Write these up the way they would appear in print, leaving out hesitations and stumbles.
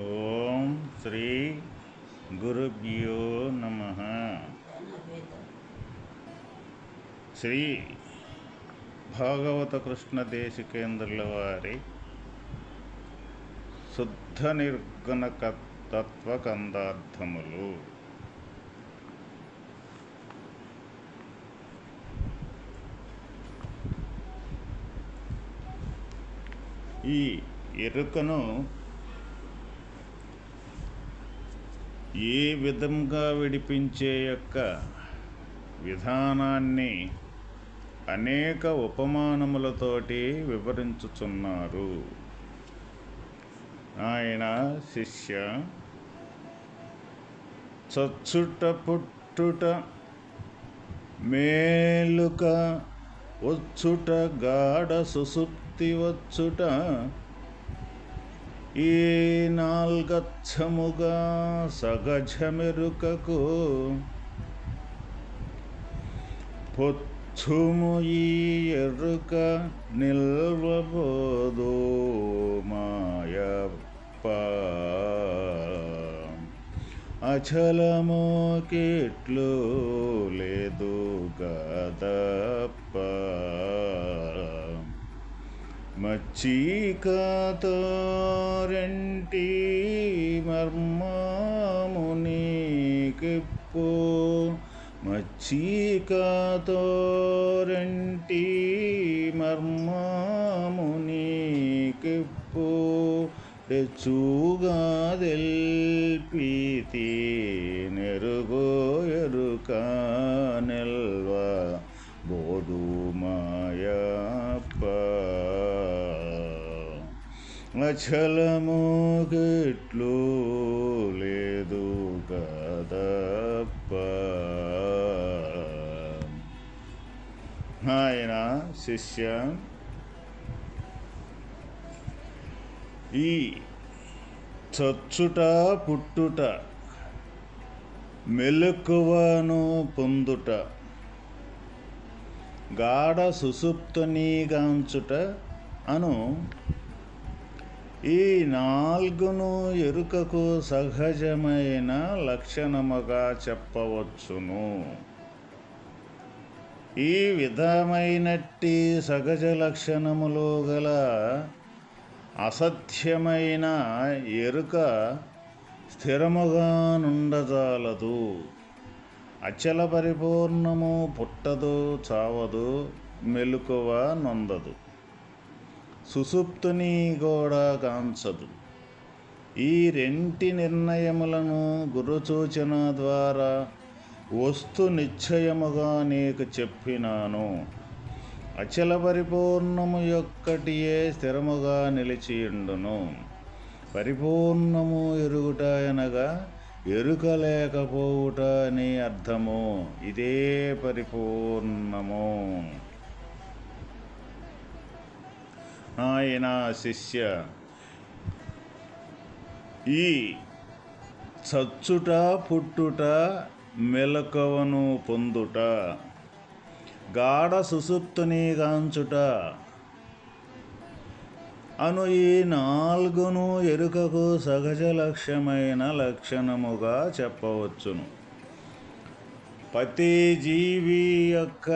ఓం శ్రీ గురుభ్యో నమ. శ్రీ భాగవత కృష్ణ దేశికేంద్రుల వారి శుద్ధ నిర్గుణ తత్వకందార్థములు. ఈ ఎరుకను ఏ విధంగా విడిపించే యొక్క విధానాన్ని అనేక ఉపమానములతోటి వివరించుచున్నారు. ఆయన శిష్య, చచ్చుట పుట్టుట మేలుక వచ్చుట గాఢ సుసుప్తి వచ్చుట ఈ నాల్గచ్చముగా సగజమెరుకకు పొచ్చుము ఈ ఎరుక నిల్వబోదు మాయప్ప అచలము కిట్లు లేదు గదప్ప మచ్చికతో రెంటి మర్మము నీకిప్పు మచ్చికతో రెంటి మర్మము నీకిప్పు తెచ్చుగా తెల్పితి నెరుగో ఎరుక నిల్వ బోధు మాయప్ప అచలము గిట్లు లేదు కదప్ప. ఆయన శిష్య, ఈ చచ్చుట పుట్టుట మెలకువను పొందుట గాఢ సుసుప్తునిగాంచుట అను ఈ నాలుగును ఎరుకకు సహజమైన లక్షణముగా చెప్పవచ్చును. ఈ విధమైనట్టి సహజ లక్షణములు గల అసత్యమైన ఎరుక స్థిరముగా నుండజాలదు. అచల పరిపూర్ణము పుట్టదు, చావదు, మెలకువ నొందదు, సుసుప్తుని కూడా కాంచదు. ఈ రెంటి నిర్ణయములను గురుసూచన ద్వారా వస్తు నిశ్చయముగా నీకు చెప్పినాను. అచల పరిపూర్ణము యొక్కటియే స్థిరముగా నిలిచియుండును. పరిపూర్ణము ఎరుగుట అనగా ఎరుక లేకపోవుట అని అర్థము. ఇదే పరిపూర్ణము. ఆయన శిష్య, ఈ చచ్చుట పుట్టుట మెలకువను పొందుట గాఢ సుసుప్తునిగాంచుట అను ఈ నాలుగును ఎరుకకు సహజ లక్ష్యమైన లక్షణముగా చెప్పవచ్చును. ప్రతి జీవి యొక్క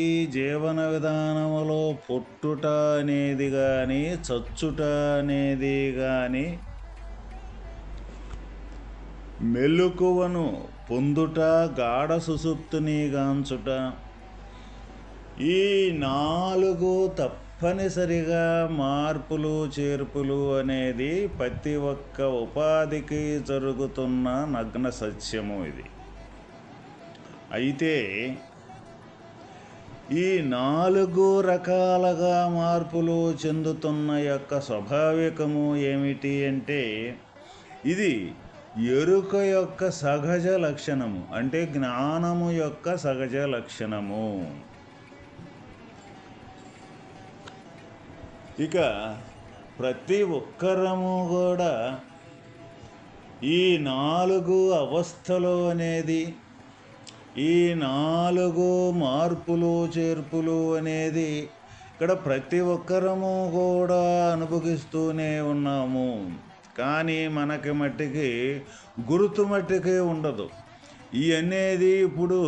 ఈ జీవన విధానములో పుట్టుట అనేది కానీ చచ్చుట అనేది కానీ మెలకువను పొందుట గాఢ సుసుప్తునిగాంచుట ఈ నాలుగు తప్పనిసరిగా మార్పులు చేర్పులు అనేది ప్రతి ఒక్క ఉపాధికి జరుగుతున్న నగ్న సత్యము ఇది. అయితే ఈ నాలుగు రకాలుగా మార్పులు చెందుతున్న యొక్క స్వాభావికము ఏమిటి అంటే, ఇది ఎరుక యొక్క సహజ లక్షణము, అంటే జ్ఞానము యొక్క సహజ లక్షణము. ఇక ప్రతి ఒక్కరము కూడా ఈ నాలుగు అవస్థలు అనేది, ఈ నాలుగు మార్పులు చేర్పులు అనేది ఇక్కడ ప్రతి ఒక్కరము కూడా అనుభవిస్తూనే ఉన్నాము. కానీ మనకి మట్టికి గుర్తు మట్టికి ఉండదు. ఈ అనేది ఇప్పుడు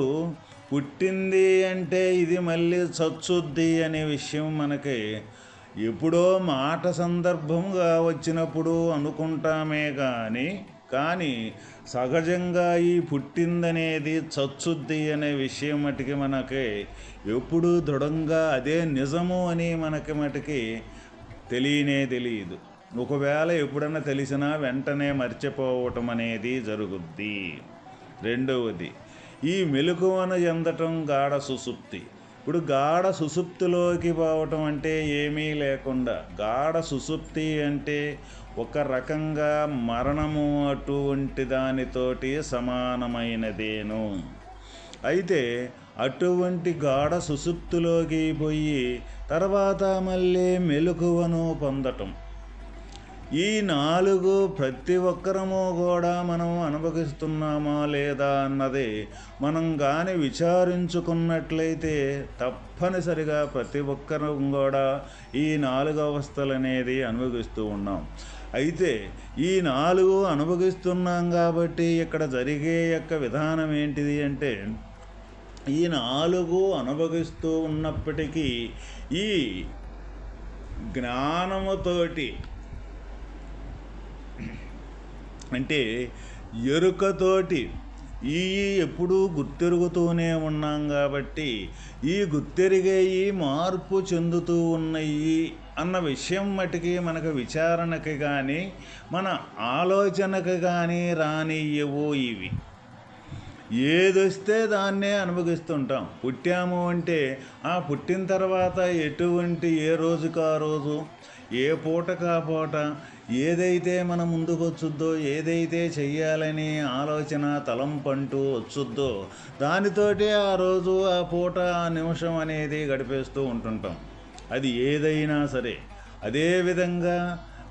పుట్టింది అంటే ఇది మళ్ళీ చచ్చుద్ది అనే విషయం మనకి ఎప్పుడో మాట సందర్భంగా వచ్చినప్పుడు అనుకుంటామే కానీ సహజంగా ఈ పుట్టిందనేది చచ్చుద్ది అనే విషయం మటుకి మనకి ఎప్పుడు దృఢంగా అదే నిజము అని మనకి మటుకి తెలియదు. ఒకవేళ ఎప్పుడన్నా తెలిసినా వెంటనే మర్చిపోవటం అనేది జరుగుద్ది. రెండవది, ఈ మెలకువను చెందటం గాఢ సుషుప్తి. ఇప్పుడు గాఢ సుషుప్తిలోకి పోవటం అంటే ఏమీ లేకుండా, గాఢ సుషుప్తి అంటే ఒక రకంగా మరణము అటువంటి దానితోటి సమానమైనదేను. అయితే అటువంటి గాఢ సుషుప్తిలోకి పోయి తర్వాత మళ్ళీ మెలకువను పొందటం, ఈ 4 ప్రతి ఒక్కరము కూడా మనం అనుభవిస్తున్నామా లేదా అన్నది మనం కానీ విచారించుకున్నట్లయితే తప్పనిసరిగా ప్రతి ఒక్కరు కూడా ఈ 4 అవస్థలు అనేది అనుభవిస్తూ ఉన్నాం. అయితే ఈ 4 అనుభవిస్తున్నాం కాబట్టి ఇక్కడ జరిగే యొక్క విధానం ఏంటిది అంటే, ఈ 4 అనుభవిస్తూ ఉన్నప్పటికీ ఈ జ్ఞానముతోటి అంటే ఎరుకతోటి ఈ ఎప్పుడూ గుర్తెరుగుతూనే ఉన్నాం కాబట్టి ఈ గుర్తెరిగే ఈ మార్పు చెందుతూ ఉన్నాయి అన్న విషయం మటుకి మనకు విచారణకి కానీ మన ఆలోచనకు కానీ రానియ్యవు. ఇవి ఏదొస్తే దాన్నే అనుభవిస్తుంటాం. పుట్టాము అంటే ఆ పుట్టిన తర్వాత ఎటువంటి ఏ రోజుకు ఆ రోజు, ఏ పూటకు ఆ పూట ఏదైతే మన ముందుకు వచ్చుద్దో, ఏదైతే చెయ్యాలని ఆలోచన తలంపంటూ వచ్చుద్దో దానితోటి ఆ రోజు ఆ పూట ఆ నిమిషం అనేది గడిపేస్తూ ఉంటుంటాం. అది ఏదైనా సరే. అదేవిధంగా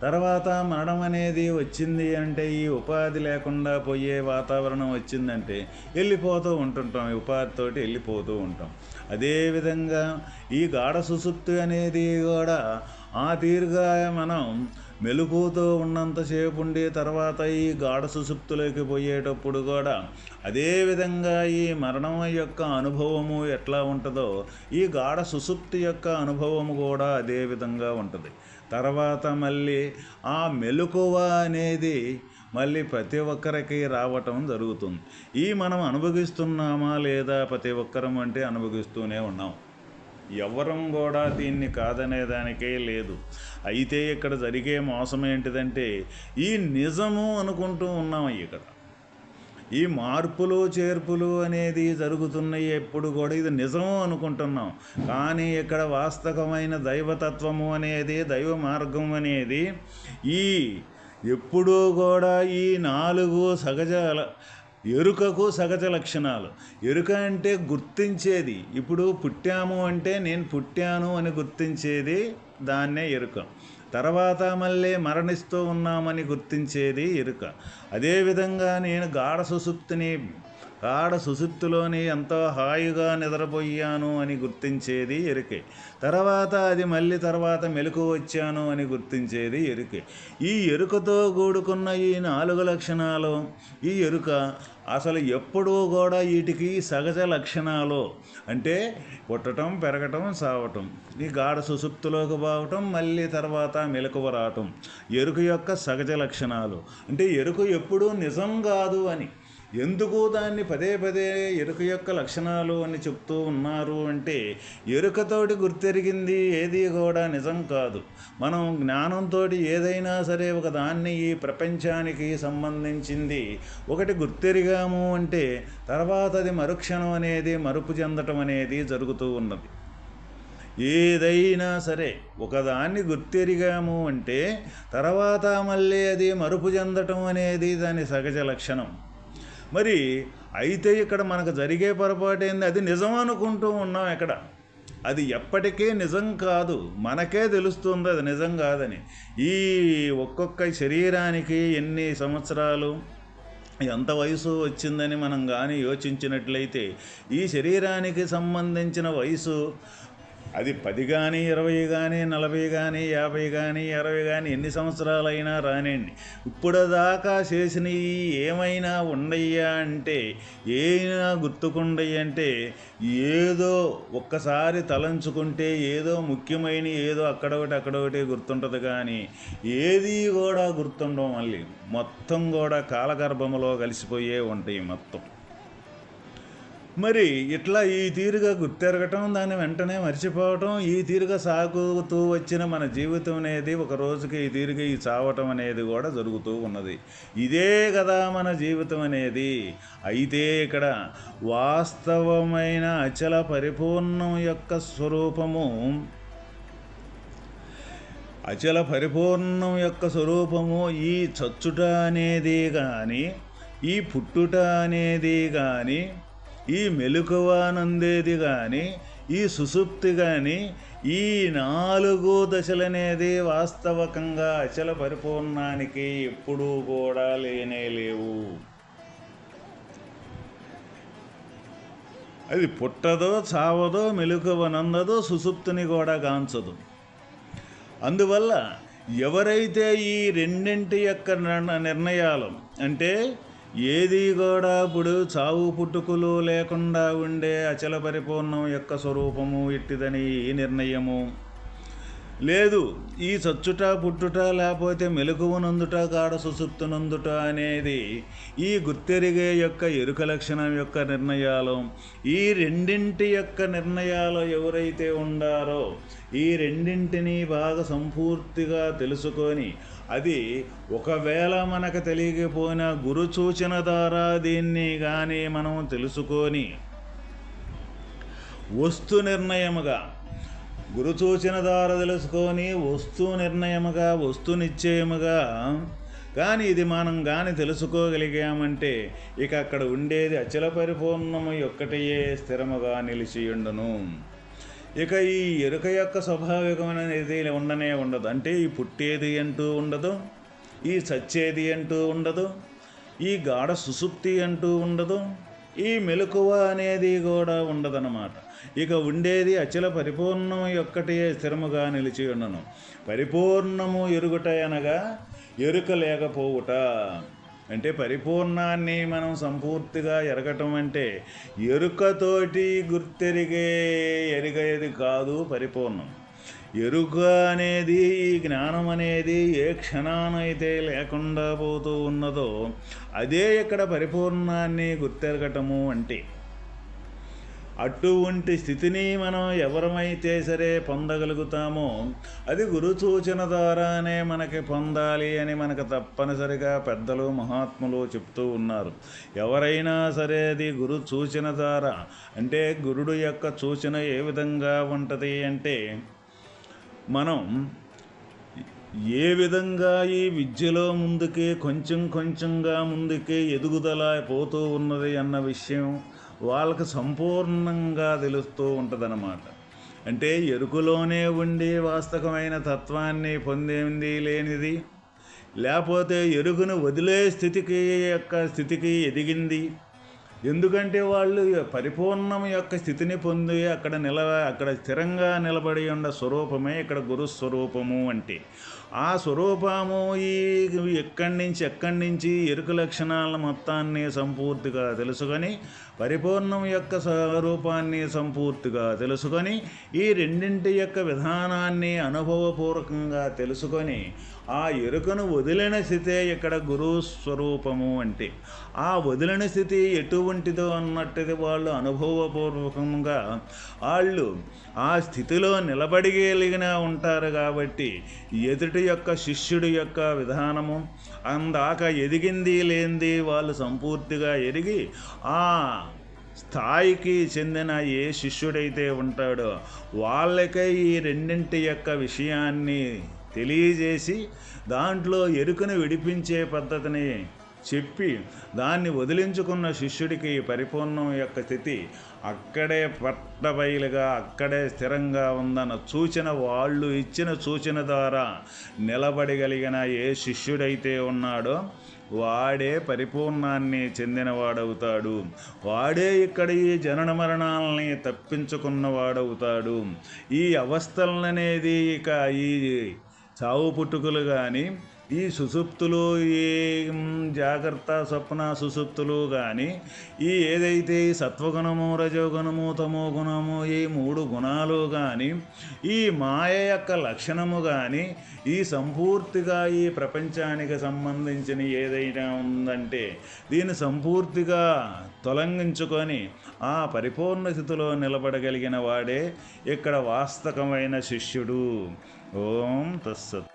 తర్వాత మరణం అనేది వచ్చింది అంటే ఈ ఉపాధి లేకుండా పోయే వాతావరణం వచ్చిందంటే వెళ్ళిపోతూ ఉంటుంటాం, ఈ ఉపాధితోటి వెళ్ళిపోతూ ఉంటాం. అదేవిధంగా ఈ గాఢ సుషుప్తి అనేది కూడా ఆ తీరుగా మనం మెలకువతో ఉన్నంతసేపు ఉండి తర్వాత ఈ గాఢ సుషుప్తిలోకి పోయేటప్పుడు కూడా అదేవిధంగా ఈ మరణం యొక్క అనుభవము ఎట్లా ఉంటుందో ఈ గాఢ సుషుప్తి యొక్క అనుభవము కూడా అదే విధంగా ఉంటుంది. తర్వాత మళ్ళీ ఆ మెలకువ అనేది మళ్ళీ ప్రతి ఒక్కరికి రావటం జరుగుతుంది. ఈ మనం అనుభవిస్తున్నామా లేదా ప్రతి ఒక్కరం అంటే అనుభవిస్తూనే ఉన్నాం. ఎవరం కూడా దీన్ని కాదనేదానికే లేదు. అయితే ఇక్కడ జరిగే మోసం ఏంటిదంటే ఈ నిజము అనుకుంటూ ఉన్నాం. ఇక్కడ ఈ మార్పులు చేర్పులు అనేది జరుగుతున్నాయి ఎప్పుడు కూడా ఇది నిజము అనుకుంటున్నాం. కానీ ఇక్కడ వాస్తవమైన దైవతత్వము అనేది, దైవ మార్గం అనేది ఈ ఎప్పుడూ కూడా ఈ 4 సహజ ఎరుకకు సహజ లక్షణాలు. ఎరుక అంటే గుర్తించేది. ఇప్పుడు పుట్టాము అంటే నేను పుట్టాను అని గుర్తించేది దాన్నే ఎరుక. తర్వాత మళ్ళీ మరణిస్తూ ఉన్నామని గుర్తించేది ఎరుక. అదేవిధంగా నేను గాఢ సుషుప్తిలోని ఎంతో హాయిగా నిద్రపోయాను అని గుర్తించేది ఎరుకే. తర్వాత అది మళ్ళీ తర్వాత మెలకు వచ్చాను అని గుర్తించేది ఎరుకే. ఈ ఎరుకతో కూడుకున్న ఈ 4 లక్షణాలు, ఈ ఎరుక అసలు ఎప్పుడూ కూడా వీటికి సహజ లక్షణాలు అంటే పుట్టడం, పెరగటం, సావటం, ఈ గాఢ సుషుప్తిలోకి పోవటం, మళ్ళీ తర్వాత మెలకువ రావటం ఎరుక యొక్క సహజ లక్షణాలు. అంటే ఎరుక ఎప్పుడూ నిజం కాదు అని ఎందుకు దాన్ని పదే పదే ఎరుక యొక్క లక్షణాలు అని చెప్తూ ఉన్నారు అంటే ఎరుకతోటి గుర్తెరిగింది ఏది కూడా నిజం కాదు. మనం జ్ఞానంతో ఏదైనా సరే ఒక దాన్ని ఈ ప్రపంచానికి సంబంధించింది ఒకటి గుర్తెరిగాము అంటే తర్వాత అది మరుక్షణం అనేది మరుపు చెందటం అనేది జరుగుతూ ఉన్నది. ఏదైనా సరే ఒకదాన్ని గుర్తెరిగాము అంటే తర్వాత మళ్ళీ అది మరుపు చెందటం అనేది దాని సహజ లక్షణం. మరి అయితే ఇక్కడ మనకు జరిగే పొరపాటు ఏంది, అది నిజం అనుకుంటూ ఉన్నాం. ఇక్కడ అది ఎప్పటికీ నిజం కాదు, మనకే తెలుస్తుంది అది నిజం కాదని. ఈ ఒక్కొక్క శరీరానికి ఎన్ని సంవత్సరాలు, ఎంత వయసు వచ్చిందని మనం కానీ యోచించినట్లయితే ఈ శరీరానికి సంబంధించిన వయసు అది 10 కానీ 20 కానీ 40 కానీ 50 కానీ 60 కానీ ఎన్ని సంవత్సరాలైనా రానండి. ఇప్పుడు దాకా చేసినవి ఏమైనా ఉండయ్యా అంటే, ఏమైనా గుర్తుకుండయ్యి అంటే, ఏదో ఒక్కసారి తలంచుకుంటే ఏదో ముఖ్యమైన ఏదో అక్కడొకటి గుర్తుంటుంది. కానీ ఏది కూడా గుర్తుండవు. మళ్ళీ మొత్తం కూడా కాలగర్భంలో కలిసిపోయే ఉంటాయి మొత్తం. మరి ఇట్లా ఈ తీరుగా గుర్తెరగటం, దాన్ని వెంటనే మర్చిపోవటం, ఈ తీరుగా సాగుతూ వచ్చిన మన జీవితం అనేది ఒక రోజుకి ఈ తీరుగా ఈ చావటం అనేది కూడా జరుగుతూ ఉన్నది. ఇదే కదా మన జీవితం అనేది. అయితే ఇక్కడ వాస్తవమైన అచల పరిపూర్ణం యొక్క స్వరూపము, అచల పరిపూర్ణం యొక్క స్వరూపము ఈ చచ్చుట అనేది కానీ, ఈ పుట్టుట అనేది కానీ, ఈ మెలకువనందేది కానీ, ఈ సుషుప్తి కానీ, ఈ 4 దశలనేది వాస్తవకంగా అచల పరిపూర్ణానికి ఎప్పుడూ కూడా లేవు. అది పుట్టదో, చావదో, మెలకువనందదో, సుషుప్తిని కూడా గాంచదు. అందువల్ల ఎవరైతే ఈ రెండింటి యొక్క నిర్ణయాలు, అంటే ఏది కూడా ఇప్పుడు చావు పుట్టుకులు లేకుండా ఉండే అచల పరిపూర్ణం యొక్క స్వరూపము ఇట్టిదని ఈ నిర్ణయము లేదు, ఈ చచ్చుట పుట్టుట లేకపోతే మెలకువనందుట కాడ సుషుప్తినందుట అనేది ఈ గుర్తెరిగే యొక్క ఎరుక లక్షణం యొక్క నిర్ణయాలు, ఈ రెండింటి యొక్క నిర్ణయాలు ఎవరైతే ఉండారో ఈ రెండింటినీ బాగా సంపూర్తిగా తెలుసుకొని, అది ఒకవేళ మనకు తెలియకపోయినా గురు సూచన ద్వారా దీన్ని కానీ మనం తెలుసుకొని వస్తు నిర్ణయముగా, గురు సూచన ద్వారా తెలుసుకొని వస్తు నిర్ణయముగా, వస్తు నిశ్చయముగా కానీ ఇది మనం కానీ తెలుసుకోగలిగామంటే ఇక అక్కడ ఉండేది అచల పరిపూర్ణము ఒక్కటియే స్థిరముగా నిలిచియుండును. ఇక ఈ ఎరుక యొక్క స్వాభావికమైనది ఉండనే ఉండదు. అంటే ఈ పుట్టేది అంటూ ఉండదు, ఈ చచ్చేది అంటూ ఉండదు, ఈ గాఢ సుషుప్తి అంటూ ఉండదు, ఈ మెలకువ అనేది కూడా ఉండదన్నమాట. ఇక ఉండేది అచల పరిపూర్ణము ఒక్కటే స్థిరముగా నిలిచి ఉండను. పరిపూర్ణము ఎరుగుట అనగా ఎరుక లేకపోవుట. అంటే పరిపూర్ణాన్ని మనం సంపూర్తిగా ఎరగటం అంటే ఎరుకతోటి ఎరిగేది కాదు పరిపూర్ణం. ఎరుక అనేది, ఈ జ్ఞానం అనేది ఏ క్షణానైతే లేకుండా పోతూ ఉన్నదో అదే ఇక్కడ పరిపూర్ణాన్ని గుర్తెరగటము అంటే. అటువంటి స్థితిని మనం ఎవరమైతే సరే పొందగలుగుతామో అది గురు సూచన ద్వారానే మనకి పొందాలి అని మనకు తప్పనిసరిగా పెద్దలు మహాత్ములు చెప్తూ ఉన్నారు. ఎవరైనా సరే అది గురు సూచన ద్వారా, అంటే గురుడు యొక్క సూచన ఏ విధంగా ఉంటుంది అంటే, మనం ఏ విధంగా ఈ విద్యలో ముందుకే కొంచెంగా ముందుకే ఎదుగుదల పోతూ ఉన్నది అన్న విషయం వాళ్ళకి సంపూర్ణంగా తెలుస్తూ ఉంటుందన్నమాట. అంటే ఎరుకలోనే ఉండి వాస్తవమైన తత్వాన్ని పొందింది లేనిది, లేకపోతే ఎరుకను వదిలే స్థితికి ఎదిగింది. ఎందుకంటే వాళ్ళు పరిపూర్ణం యొక్క స్థితిని పొంది అక్కడ స్థిరంగా నిలబడి ఉన్న స్వరూపమే ఇక్కడ గురుస్వరూపము అంటే. ఆ స్వరూపము ఎక్కడి నుంచి ఎరుక లక్షణాల మొత్తాన్ని సంపూర్తిగా తెలుసుకొని, పరిపూర్ణం యొక్క స్వరూపాన్ని సంపూర్తిగా తెలుసుకొని, ఈ రెండింటి యొక్క విధానాన్ని అనుభవపూర్వకంగా తెలుసుకొని ఆ ఎరుకను వదిలిన స్థితే ఇక్కడ గురు స్వరూపము అంటే. ఆ వదిలిన స్థితి ఎటువంటిదో అన్నట్టుది వాళ్ళు అనుభవపూర్వకంగా వాళ్ళు ఆ స్థితిలో నిలబడగలిగిన ఉంటారు. కాబట్టి ఎదుటి యొక్క శిష్యుడి యొక్క విధానము అందాక ఎదిగింది లేనిది వాళ్ళు సంపూర్తిగా ఎరిగి ఆ స్థాయికి చెందిన ఏ శిష్యుడైతే ఉంటాడో వాళ్ళకే ఈ రెండింటి యొక్క విషయాన్ని తెలియజేసి దాంట్లో ఎరుకను విడిపించే పద్ధతిని చెప్పి దాన్ని వదిలించుకున్న శిష్యుడికి పరిపూర్ణం యొక్క స్థితి అక్కడే పట్టబయలుగా అక్కడే స్థిరంగా ఉందన్న సూచన వాళ్ళు ఇచ్చిన సూచన ద్వారా నిలబడగలిగిన ఏ శిష్యుడైతే ఉన్నాడో వాడే పరిపూర్ణాన్ని చెందినవాడవుతాడు. వాడే ఇక్కడ ఈ జనన మరణాలని తప్పించుకున్నవాడవుతాడు. ఈ అవస్థలనేది ఇక ఈ చావు పుట్టుకలు కానీ, ఈ సుషుప్తులు, ఈ జాగ్రత్త స్వప్న సుషుప్తులు కానీ, ఈ ఏదైతే ఈ సత్వగుణము రజోగుణము తమో గుణము ఈ 3 గుణాలు కానీ, ఈ మాయ యొక్క లక్షణము కానీ, ఈ సంపూర్తిగా ఈ ప్రపంచానికి సంబంధించిన ఏదైనా ఉందంటే దీన్ని సంపూర్తిగా తొలగించుకొని ఆ పరిపూర్ణ స్థితిలో నిలబడగలిగిన వాడే ఇక్కడ వాస్తవమైన శిష్యుడు. ఓం తత్సత్.